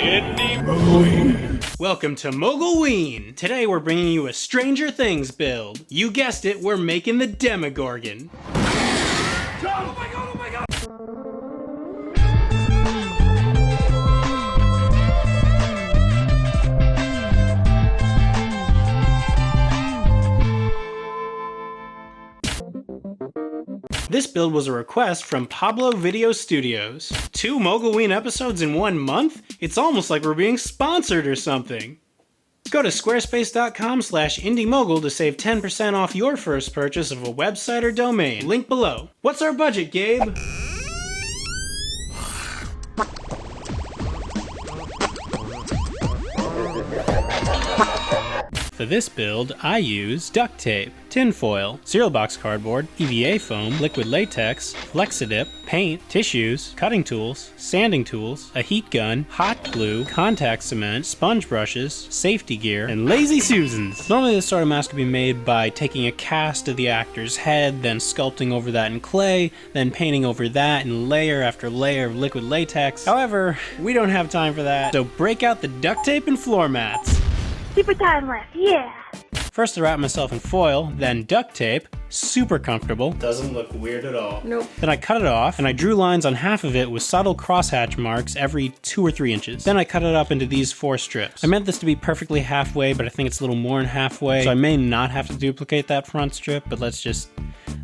Indy. Welcome to Mogul. Today we're bringing you a Stranger Things build. You guessed it, we're making the Demogorgon. Oh my god, oh my god! This build was a request from Pablo Video Studios. 2 Mogul episodes in 1 month? It's almost like we're being sponsored or something. Go to squarespace.com/IndyMogul to save 10% off your first purchase of a website or domain. Link below. What's our budget, Gabe? For this build, I use duct tape, tinfoil, cereal box cardboard, EVA foam, liquid latex, Flexidip, paint, tissues, cutting tools, sanding tools, a heat gun, hot glue, contact cement, sponge brushes, safety gear, and lazy Susans. Normally this sort of mask can be made by taking a cast of the actor's head, then sculpting over that in clay, then painting over that in layer after layer of liquid latex. However, we don't have time for that, so break out the duct tape and floor mats. Super time lapse, yeah! First I wrap myself in foil, then duct tape, super comfortable. Doesn't look weird at all. Nope. Then I cut it off, and I drew lines on half of it with subtle crosshatch marks every 2 or 3 inches. Then I cut it up into these 4 strips. I meant this to be perfectly halfway, but I think it's a little more than halfway, so I may not have to duplicate that front strip, but let's just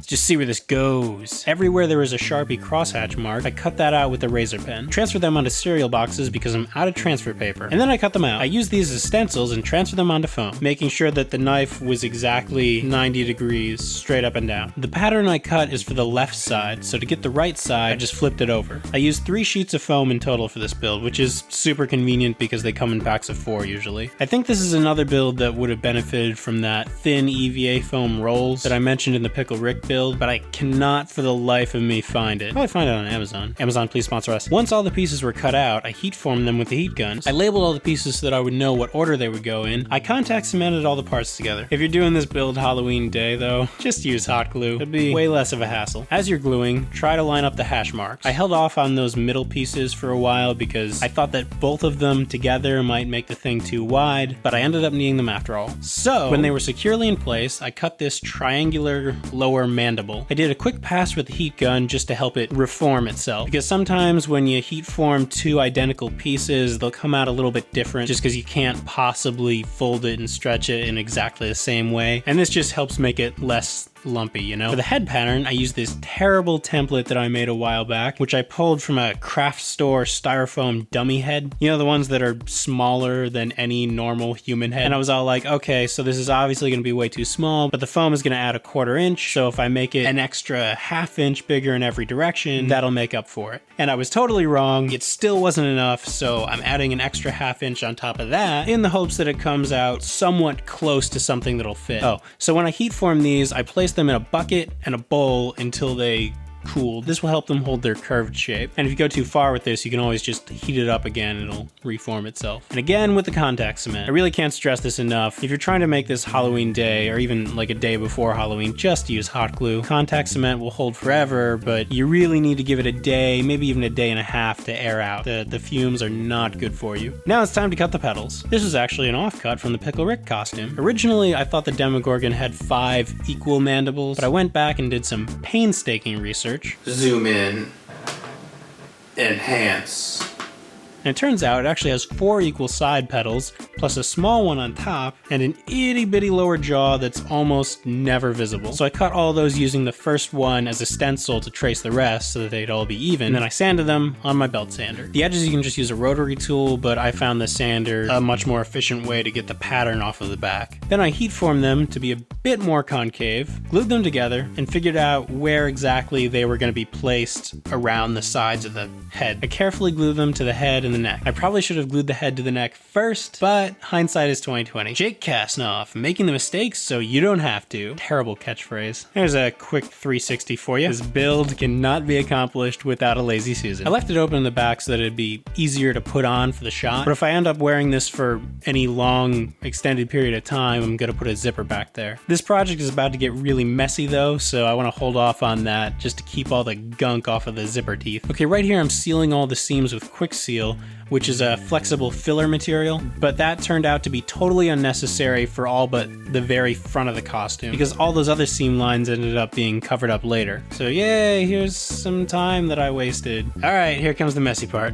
see where this goes. Everywhere there is a Sharpie crosshatch mark, I cut that out with a razor pen. Transfer them onto cereal boxes because I'm out of transfer paper. And then I cut them out. I used these as stencils and transfer them onto foam, making sure that the knife was exactly 90 degrees straight up and down. The pattern I cut is for the left side, so to get the right side, I just flipped it over. I used 3 sheets of foam in total for this build, which is super convenient because they come in packs of 4 usually. I think this is another build that would have benefited from that thin EVA foam rolls that I mentioned in the Pickle Rick build, but I cannot for the life of me find it. Probably find it on Amazon. Amazon, please sponsor us. Once all the pieces were cut out, I heat formed them with the heat guns. I labeled all the pieces so that I would know what order they would go in. I contact cemented all the parts together. If you're doing this build Halloween day though, just use hot glue. It'd be way less of a hassle. As you're gluing, try to line up the hash marks. I held off on those middle pieces for a while because I thought that both of them together might make the thing too wide, but I ended up needing them after all. So, when they were securely in place, I cut this triangular lower mandible. I did a quick pass with the heat gun just to help it reform itself, because sometimes when you heat form 2 identical pieces, they'll come out a little bit different just because you can't possibly fold it and stretch it in exactly the same way, and this just helps make it less lumpy, you know? For the head pattern, I used this terrible template that I made a while back, which I pulled from a craft store styrofoam dummy head. You know, the ones that are smaller than any normal human head. And I was all like, okay, so this is obviously going to be way too small, but the foam is going to add a 1/4 inch, so if I make it an extra 1/2 inch bigger in every direction, that'll make up for it. And I was totally wrong. It still wasn't enough, so I'm adding an extra 1/2 inch on top of that in the hopes that it comes out somewhat close to something that'll fit. Oh, so when I heat form these, I place them in a bucket and a bowl until they cooled. This will help them hold their curved shape. And if you go too far with this, you can always just heat it up again and it'll reform itself. And again with the contact cement. I really can't stress this enough. If you're trying to make this Halloween day, or even like a day before Halloween, just use hot glue. Contact cement will hold forever, but you really need to give it a day, maybe even a day and a half to air out. The fumes are not good for you. Now it's time to cut the petals. This is actually an offcut from the Pickle Rick costume. Originally, I thought the Demogorgon had 5 equal mandibles, but I went back and did some painstaking research. Zoom in. Enhance. And it turns out it actually has 4 equal side petals, plus a small one on top, and an itty bitty lower jaw that's almost never visible. So I cut all those using the first one as a stencil to trace the rest so that they'd all be even, and then I sanded them on my belt sander. The edges you can just use a rotary tool, but I found the sander a much more efficient way to get the pattern off of the back. Then I heat formed them to be a bit more concave, glued them together, and figured out where exactly they were going to be placed around the sides of the head. I carefully glued them to the head and the neck. I probably should have glued the head to the neck first, but hindsight is 20/20. Jake Kasnoff, making the mistakes so you don't have to. Terrible catchphrase. Here's a quick 360 for you. This build cannot be accomplished without a lazy Susan. I left it open in the back so that it'd be easier to put on for the shot, but if I end up wearing this for any long, extended period of time, I'm gonna put a zipper back there. This project is about to get really messy though, so I want to hold off on that just to keep all the gunk off of the zipper teeth. Okay, right here I'm sealing all the seams with quick seal, which is a flexible filler material, but that turned out to be totally unnecessary for all but the very front of the costume, because all those other seam lines ended up being covered up later. So yay, here's some time that I wasted. Alright, here comes the messy part.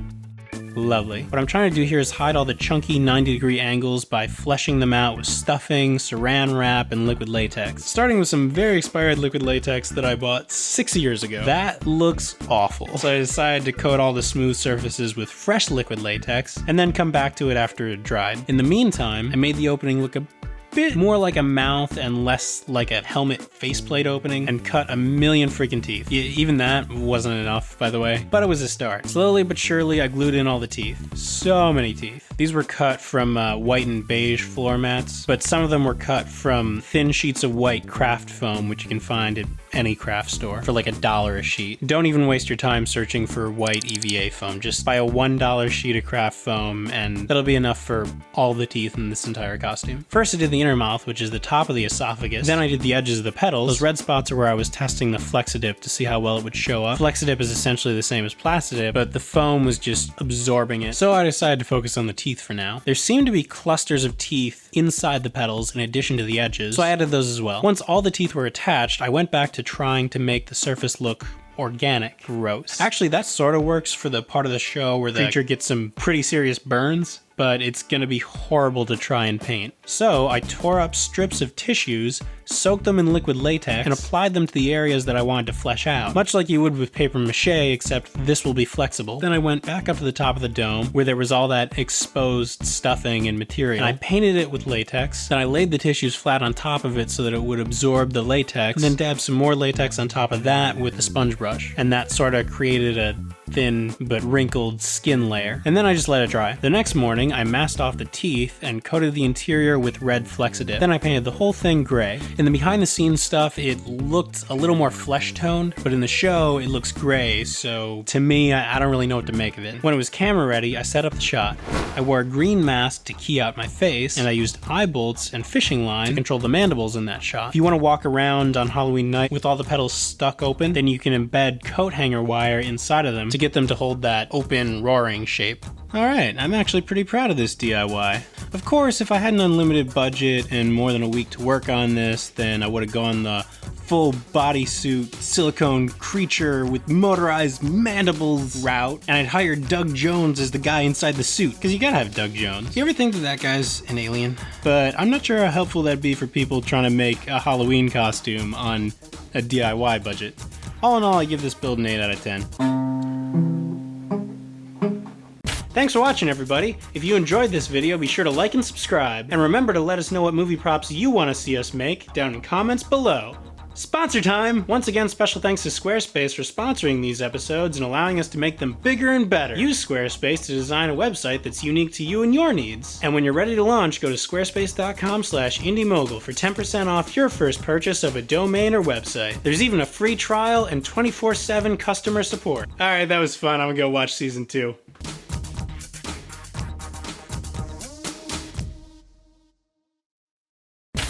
Lovely. What I'm trying to do here is hide all the chunky 90-degree angles by fleshing them out with stuffing, saran wrap, and liquid latex. Starting with some very expired liquid latex that I bought 6 years ago. That looks awful. So I decided to coat all the smooth surfaces with fresh liquid latex, and then come back to it after it dried. In the meantime, I made the opening look a bit more like a mouth and less like a helmet faceplate opening, and cut a million freaking teeth. Even that wasn't enough, by the way, but it was a start. Slowly but surely, I glued in all the teeth. So many teeth. These were cut from white and beige floor mats, but some of them were cut from thin sheets of white craft foam, which you can find at any craft store for like $1 a sheet. Don't even waste your time searching for white EVA foam. Just buy a $1 sheet of craft foam, and that'll be enough for all the teeth in this entire costume. First, I did the inner mouth, which is the top of the esophagus. Then I did the edges of the petals. Those red spots are where I was testing the Flexidip to see how well it would show up. Flexidip is essentially the same as Plastidip, but the foam was just absorbing it. So I decided to focus on the teeth for now. There seemed to be clusters of teeth inside the petals in addition to the edges, so I added those as well. Once all the teeth were attached, I went back to trying to make the surface look organic. Gross. Actually, that sort of works for the part of the show where the creature gets some pretty serious burns, but it's gonna be horrible to try and paint. So I tore up strips of tissues, soaked them in liquid latex, and applied them to the areas that I wanted to flesh out. Much like you would with paper mache, except this will be flexible. Then I went back up to the top of the dome, where there was all that exposed stuffing and material, and I painted it with latex. Then I laid the tissues flat on top of it so that it would absorb the latex, and then dabbed some more latex on top of that with a sponge brush. And that sort of created a thin but wrinkled skin layer. And then I just let it dry. The next morning, I masked off the teeth and coated the interior with red Flexidip. Then I painted the whole thing gray. In the behind the scenes stuff, it looked a little more flesh toned, but in the show, it looks gray, so to me, I don't really know what to make of it. When it was camera ready, I set up the shot. I wore a green mask to key out my face, and I used eye bolts and fishing line to control the mandibles in that shot. If you want to walk around on Halloween night with all the petals stuck open, then you can embed coat hanger wire inside of them to get them to hold that open, roaring shape. Alright, I'm actually pretty proud of this DIY. Of course, if I had an unlimited budget and more than a week to work on this, then I would have gone the full bodysuit, silicone creature with motorized mandibles route, and I'd hired Doug Jones as the guy inside the suit, because you gotta have Doug Jones. You ever think that that guy's an alien? But I'm not sure how helpful that'd be for people trying to make a Halloween costume on a DIY budget. All in all, I give this build an 8 out of 10. Thanks for watching, everybody. If you enjoyed this video, be sure to like and subscribe, and remember to let us know what movie props you want to see us make down in comments below. Sponsor time! Once again, special thanks to Squarespace for sponsoring these episodes and allowing us to make them bigger and better. Use Squarespace to design a website that's unique to you and your needs. And when you're ready to launch, go to squarespace.com/IndyMogul for 10% off your first purchase of a domain or website. There's even a free trial and 24/7 customer support. Alright, that was fun. I'm gonna go watch season 2.